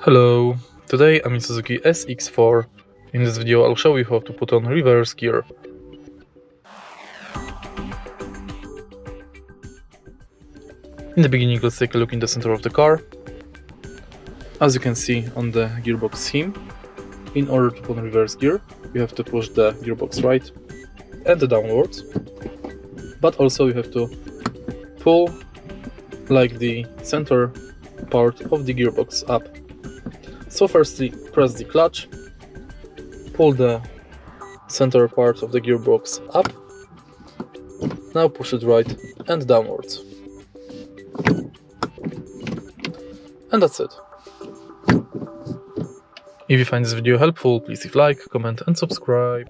Hello, today I'm in Suzuki SX4. In this video I'll show you how to put on reverse gear. In the beginning, let's take a look in the center of the car. As you can see on the gearbox scheme, in order to put on reverse gear, you have to push the gearbox right and downwards, but also you have to pull like the center part of the gearbox up. So firstly, press the clutch, pull the center part of the gearbox up, now push it right and downwards. And that's it. If you find this video helpful, please leave a like, comment and subscribe.